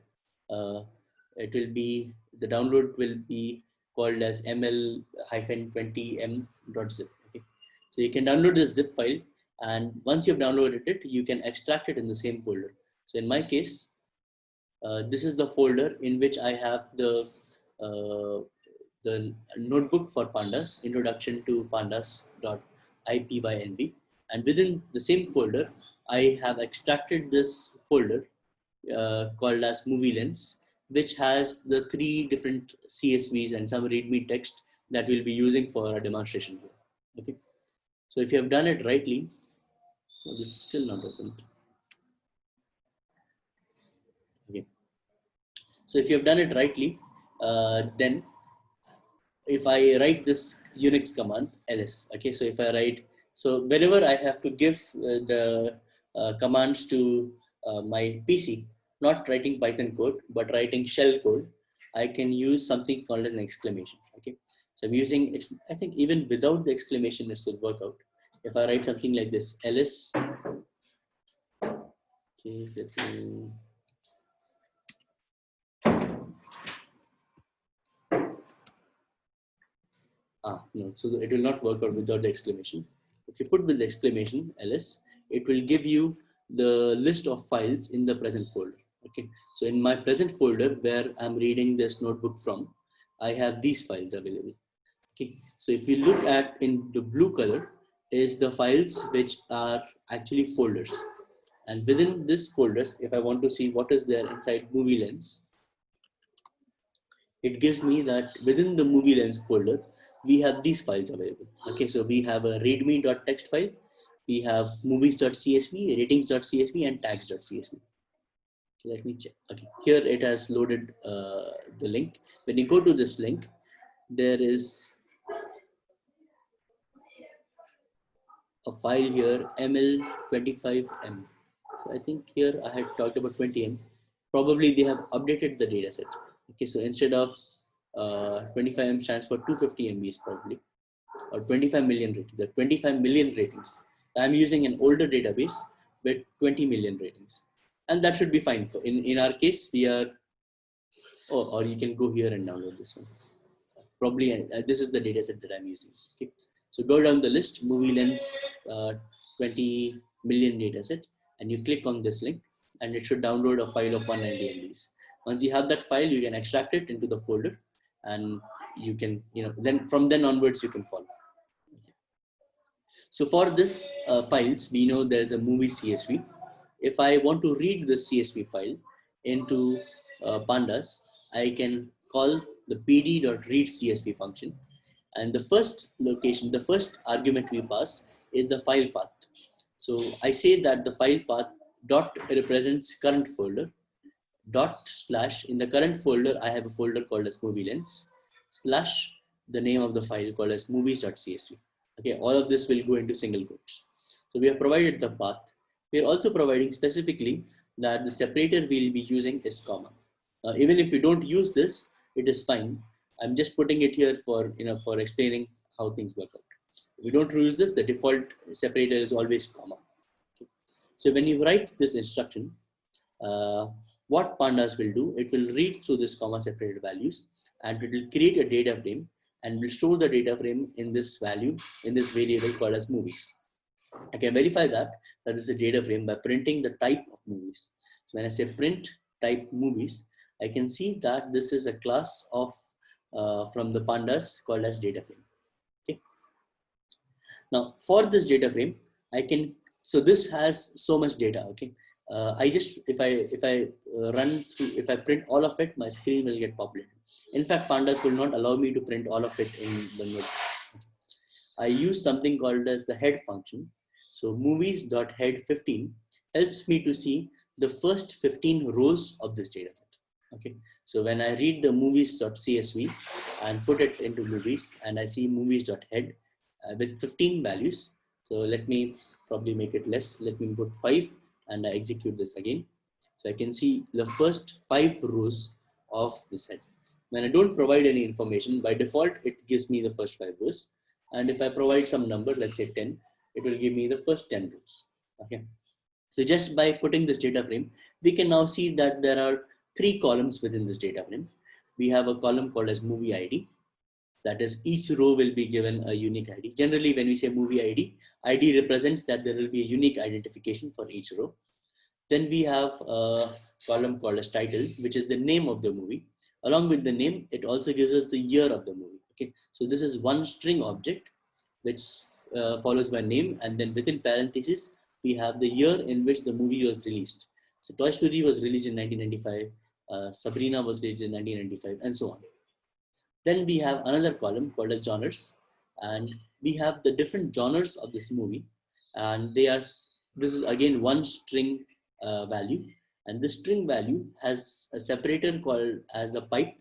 It will be, the download will be called as ml-20m.zip. Okay. So you can download this zip file, and once you've downloaded it, you can extract it in the same folder. So in my case, this is the folder in which I have the notebook for pandas, introduction to pandas.ipynb, and within the same folder, I have extracted this folder called as Movie Lens, which has the 3 different CSVs and some README text that we'll be using for our demonstration here. Okay. So if you have done it rightly, oh, this is still not open. Okay. So if you have done it rightly, then if I write this Unix command ls, okay, so if I write, so whenever I have to give the commands to my PC, not writing Python code, but writing shell code, I can use something called an exclamation. Okay, so I'm using, I think even without the exclamation, it will work out. If I write something like this, ls, okay, let me, no, so it will not work out without the exclamation. If you put with the exclamation ls, it will give you the list of files in the present folder. Okay, so in my present folder where I'm reading this notebook from, I have these files available. Okay, so if you look at in the blue color is the files which are actually folders, and within this folders, if I want to see what is there inside movie lens, it gives me that within the movie lens folder, we have these files available. Okay, so we have a readme.txt file, we have movies.csv, ratings.csv, and tags.csv. Let me check. Okay, here it has loaded the link. When you go to this link, there is a file here, ml25m. So I think here I had talked about 20m. Probably they have updated the data set. Okay, so instead of 25m stands for 250 MBs probably, or 25 million ratings. The 25 million ratings. I'm using an older database with 20 million ratings, and that should be fine. For in our case, we are. Oh, or you can go here and download this one. Probably this is the data set that I'm using. Okay, so go down the list, movie lens, 20 million data set, and you click on this link, and it should download a file of 190 MBs. Once you have that file, you can extract it into the folder, and you can, then from then onwards you can follow. So for this files, we know there is a movie CSV. If I want to read the CSV file into pandas, I can call the pd.read CSV function. And the first location, the first argument we pass is the file path. So I say that the file path dot represents current folder, dot slash, in the current folder, I have a folder called as movie lens, slash the name of the file called as movies.csv. Okay, all of this will go into single quotes. So we have provided the path. We are also providing specifically that the separator we'll be using is comma. Even if we don't use this, it is fine. I'm just putting it here for, for explaining how things work out. If we don't use this, the default separator is always comma. Okay. So when you write this instruction, what pandas will do, it will read through this comma separated values, and it will create a data frame and will store the data frame in this value, in this variable called as movies. I can verify that this is a data frame by printing the type of movies. So when I say print type movies, I can see that this is a class of from the pandas called as data frame. Okay. Now for this data frame, I can, so this has so much data. Okay. I just, if I run through, if I print all of it, my screen will get populated. In fact, pandas will not allow me to print all of it in the node. I use something called as the head function. So movies.head15 helps me to see the first 15 rows of this data set. Okay, so when I read the movies.csv and put it into movies, and I see movies.head with 15 values. So let me probably make it less. Let me put 5 and I execute this again. So I can see the first 5 rows of this head. When I don't provide any information, by default, it gives me the first 5 rows. And if I provide some number, let's say 10, it will give me the first 10 rows. Okay. So just by putting this data frame, we can now see that there are 3 columns within this data frame. We have a column called as movie ID. That is, each row will be given a unique ID. Generally, when we say movie ID, ID represents that there will be a unique identification for each row. Then we have a column called as title, which is the name of the movie. Along with the name, it also gives us the year of the movie. Okay, so this is one string object which follows by name, and then within parentheses we have the year in which the movie was released. So Toy Story was released in 1995, Sabrina was released in 1995, and so on. Then we have another column called as genres, and we have the different genres of this movie, and they are, this is again one string value, and this string value has a separator called as the pipe,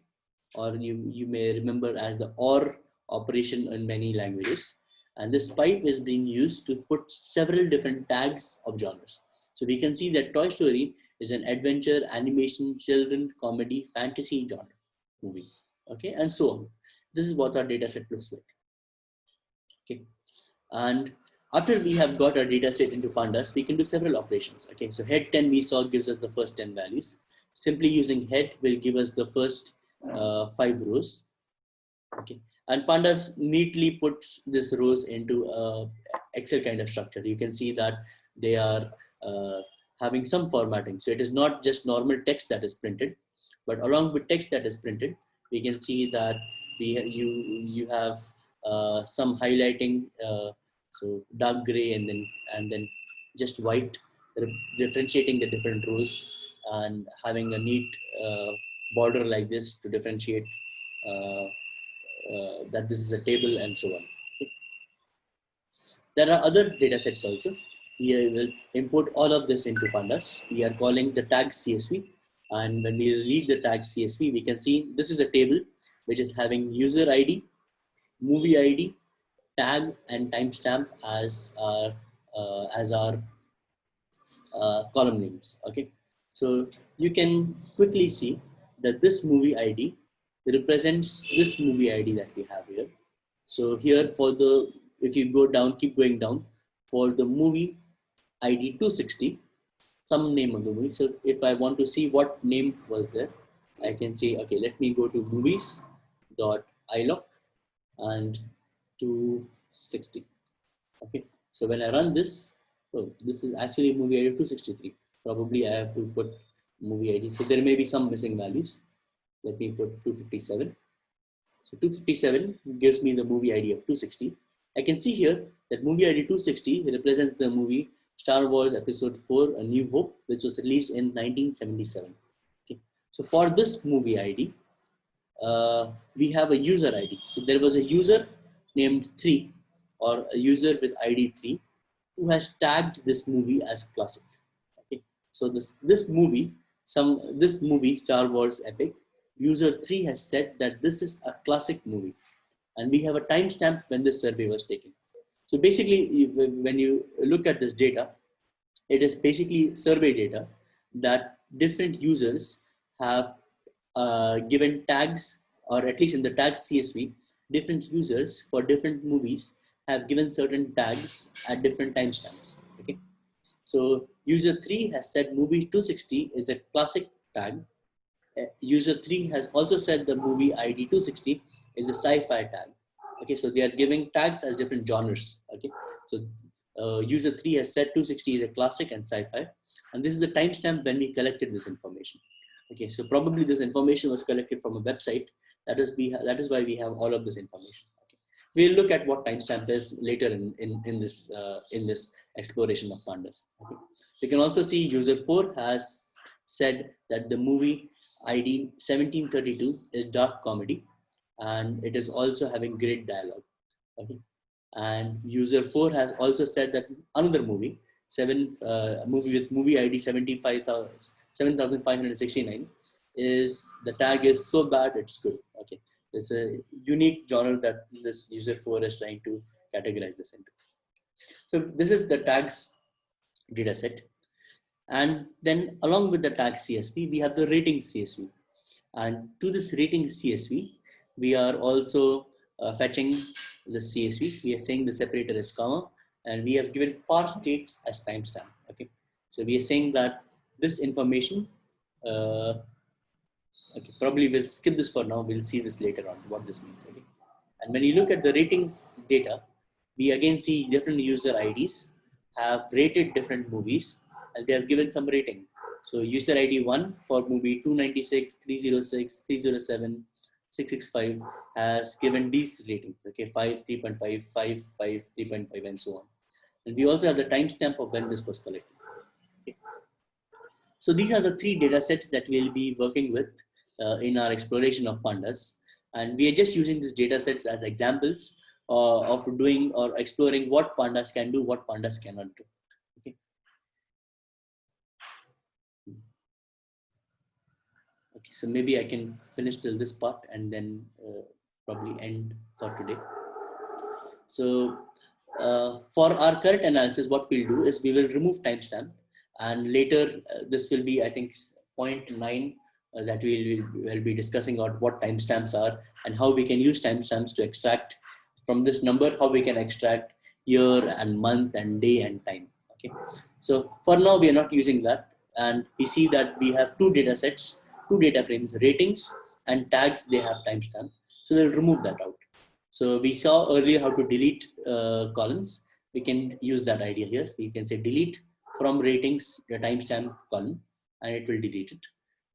or you may remember as the OR operation in many languages. And this pipe is being used to put several different tags of genres. So we can see that Toy Story is an adventure, animation, children, comedy, fantasy genre movie. Okay, and so on. This is what our data set looks like. Okay, and after we have got our data set into pandas, we can do several operations. Okay, so head 10 we saw gives us the first 10 values. Simply using head will give us the first 5 rows. Okay, and pandas neatly puts this rows into a Excel kind of structure. You can see that they are uh, having some formatting. So it is not just normal text that is printed, but along with text that is printed, we can see that you have some highlighting, so dark gray and then just white, differentiating the different rows and having a neat border like this to differentiate uh, that this is a table and so on. There are other data sets also. We will import all of this into pandas. We are calling the tag CSV. And when we read the tag CSV, we can see this is a table which is having user ID, movie ID, tag, and timestamp as our column names. Okay, so you can quickly see that this movie ID represents this movie ID that we have here. So here for the, if you go down, keep going down, for the movie ID 260, some name of the movie. So if I want to see what name was there, I can say, okay, let me go to movies dot iloc and 260. Okay, so when I run this, oh, this is actually movie ID 263. Probably I have to put movie ID. So there may be some missing values. Let me put 257. So 257 gives me the movie ID of 260. I can see here that movie ID 260 represents the movie Star Wars Episode 4, A New Hope, which was released in 1977. Okay. So for this movie ID, we have a user ID. So there was a user named 3 or a user with ID 3 who has tagged this movie as classic. Okay. So this movie Star Wars Epic, user 3 has said that this is a classic movie, and we have a timestamp when this survey was taken. So basically, when you look at this data, it is basically survey data that different users have given tags, or at least in the tags CSV, different users for different movies have given certain tags at different timestamps. Okay, so user 3 has said movie 260 is a classic tag. User 3 has also said the movie ID 260 is a sci-fi tag. Okay, so they are giving tags as different genres. Okay, so user 3 has said 260 is a classic and sci-fi, and this is the timestamp when we collected this information. Okay, so probably this information was collected from a website. That is why we have all of this information. Okay. We'll look at what timestamp is later in this exploration of pandas. Okay. You can also see user 4 has said that the movie ID 1732 is dark comedy, and it is also having great dialogue. Okay. And user 4 has also said that another movie, movie with movie ID 7569 is the tag is so bad it's good. Okay, it's a unique genre that this user 4 is trying to categorize this into. So this is the tags data set, and then along with the tag CSV, we have the rating CSV. And to this rating CSV, we are also fetching the CSV. We are saying the separator is comma, and we have given past dates as timestamp. Okay, so we are saying that this information. Okay, probably we'll skip this for now. We'll see this later on what this means. Okay, and when you look at the ratings data, we again see different user IDs have rated different movies, and they have given some rating. So user ID 1 for movie 296, 306, 307, 665 has given these ratings. Okay, 5, 3.5, 5, 5, 3.5, and so on. And we also have the timestamp of when this was collected. Okay. So these are the 3 data sets that we'll be working with in our exploration of pandas. And we are just using these data sets as examples of doing or exploring what pandas can do, what pandas cannot do. Okay. Okay, so maybe I can finish till this part and then probably end for today. So for our current analysis, what we'll do is we will remove timestamp And later, this will be, I think, point 9 that we will be discussing on what timestamps are and how we can use timestamps to extract from this number, how we can extract year and month and day and time. Okay, so for now we are not using that, and we see that we have two data sets, two data frames, ratings and tags. They have timestamp, so we'll remove that out. So we saw earlier how to delete columns. We can use that idea here. We can say delete from ratings the timestamp column, and it will delete it.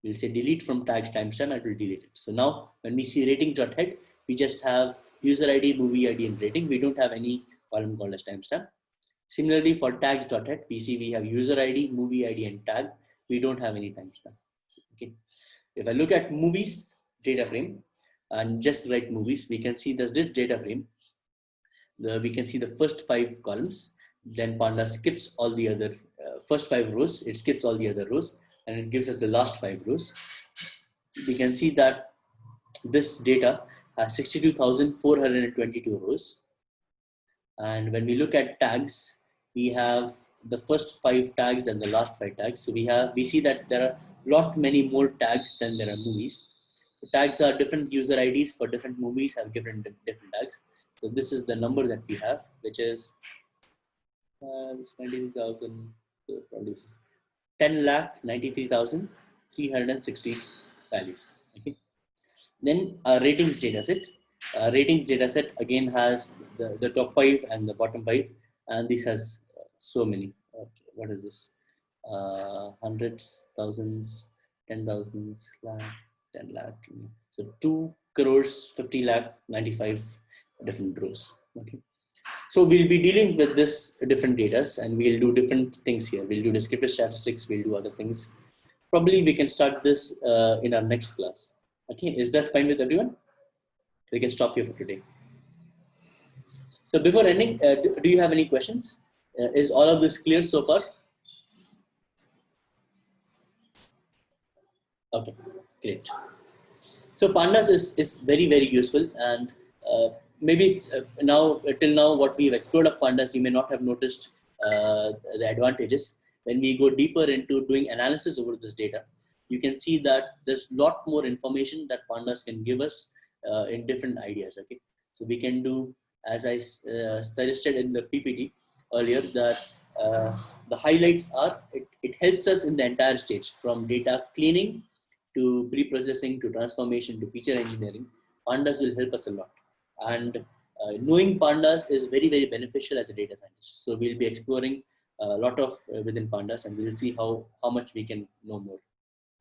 We'll say delete from tags timestamp, and it will delete it. So now when we see ratings.head, we just have user ID, movie ID, and rating. We don't have any column called as timestamp. Similarly, for tags.head, we see we have user ID, movie ID, and tag. We don't have any timestamp. Okay. If I look at movies data frame and just write movies, we can see there's this data frame. We can see the first 5 columns. Then Panda skips all the other first 5 rows. It skips all the other rows and it gives us the last 5 rows. We can see that this data has 62,422 rows. And when we look at tags, we have the first 5 tags and the last 5 tags. So we see that there are lot many more tags than there are movies. The tags are different user IDs for different movies have different tags. So this is the number that we have, which is 93,000, 10,93,360 values. Okay. Then a ratings dataset. Ratings dataset again has the top 5 and the bottom 5, and this has so many. Okay, what is this? Hundreds, thousands, 10,000, lakh, 10 lakh. So 2 crores, 50 lakh, 95 different rows. Okay. So we'll be dealing with this different data, and we'll do different things here. We'll do descriptive statistics, we'll do other things. Probably we can start this in our next class. Okay, is that fine with everyone? We can stop here for today. So before ending, do you have any questions? Is all of this clear so far? Okay, great. So Pandas is very, very useful, and maybe now till now what we've explored of Pandas, you may not have noticed the advantages. When we go deeper into doing analysis over this data, you can see that there's a lot more information that Pandas can give us in different ideas. Okay, so we can do, as I suggested in the PPT earlier, that the highlights are it helps us in the entire stage from data cleaning to pre-processing to transformation to feature engineering. Pandas will help us a lot, and knowing Pandas is very, very beneficial as a data scientist. So we'll be exploring a lot of within Pandas, and we'll see how much we can know more.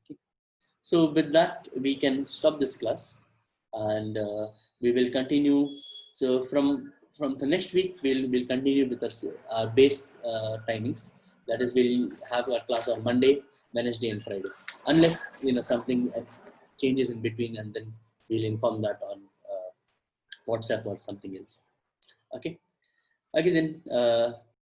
Okay. So with that, we can stop this class, and we will continue. So from the next week, we'll continue with our base timings. That is, we'll have our class on Monday, Wednesday, and Friday, unless something changes in between, and then we'll inform that on WhatsApp or something else. Okay. Okay then.